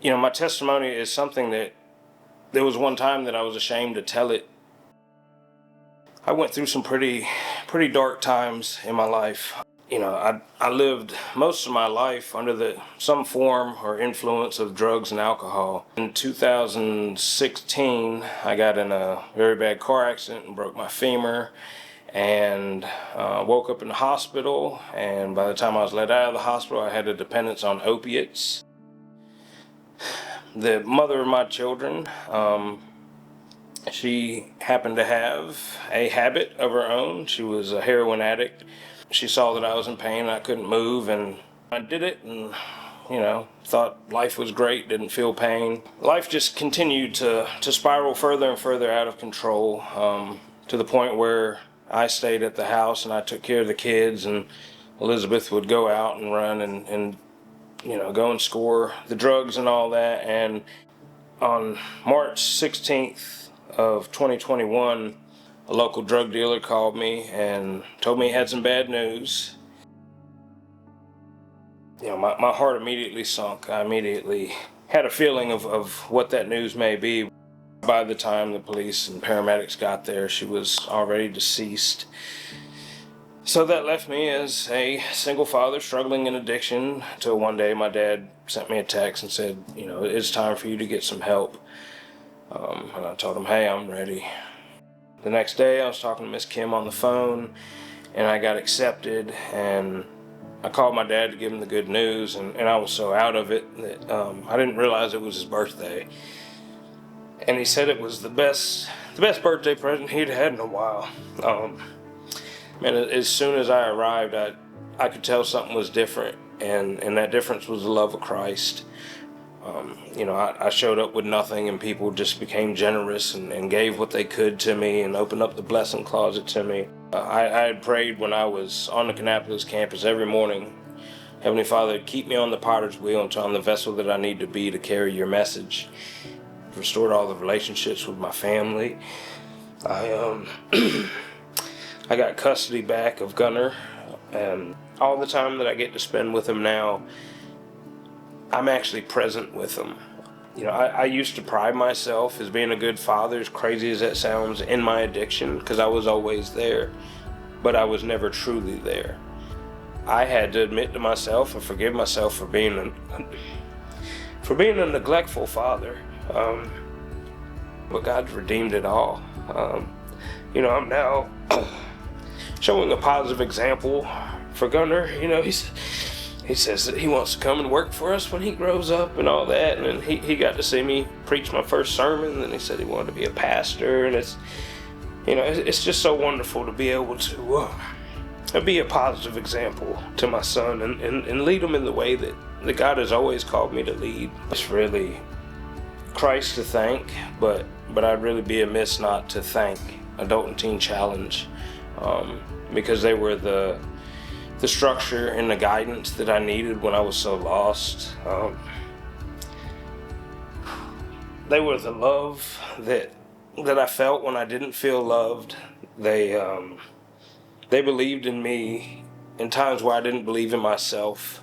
My testimony is something that there was one time that I was ashamed to tell it. I went through some pretty dark times in my life. I lived most of my life under some form or influence of drugs and alcohol. In 2016, I got in a very bad car accident and broke my femur, and woke up in the hospital, and by the time I was let out of the hospital, I had a dependence on opiates. The mother of my children, she happened to have a habit of her own. She was a heroin addict. She saw that I was in pain and I couldn't move, and I did it, and thought life was great, didn't feel pain. Life just continued to spiral further and further out of control, to the point where I stayed at the house and I took care of the kids, and Elizabeth would go out and run and go and score the drugs and all that. And on March 16th of 2021, a local drug dealer called me and told me he had some bad news. My heart immediately sunk. I immediately had a feeling of what that news may be. By the time the police and paramedics got there, she was already deceased. So that left me as a single father struggling in addiction, till one day my dad sent me a text and said, it's time for you to get some help. And I told him, hey, I'm ready. The next day I was talking to Miss Kim on the phone, and I got accepted, and I called my dad to give him the good news, and I was so out of it that I didn't realize it was his birthday. And he said it was the best birthday present he'd had in a while. Man, as soon as I arrived, I could tell something was different, and that difference was the love of Christ. I showed up with nothing, and people just became generous and gave what they could to me and opened up the blessing closet to me. I had prayed when I was on the Kannapolis campus every morning, Heavenly Father, keep me on the potter's wheel until I'm the vessel that I need to be to carry your message. Restored all the relationships with my family. I got custody back of Gunner, and all the time that I get to spend with him now, I'm actually present with him. I used to pride myself as being a good father, as crazy as that sounds, in my addiction, because I was always there, but I was never truly there. I had to admit to myself and forgive myself for being a neglectful father, but God's redeemed it all. I'm now showing a positive example for Gunner. He says that he wants to come and work for us when he grows up and all that, and he got to see me preach my first sermon, and he said he wanted to be a pastor, and it's just so wonderful to be able to be a positive example to my son and lead him in the way that God has always called me to lead. It's really Christ to thank, but I'd really be amiss not to thank Adult and Teen Challenge, because they were the structure and the guidance that I needed when I was so lost. They were the love that I felt when I didn't feel loved. They believed in me in times where I didn't believe in myself.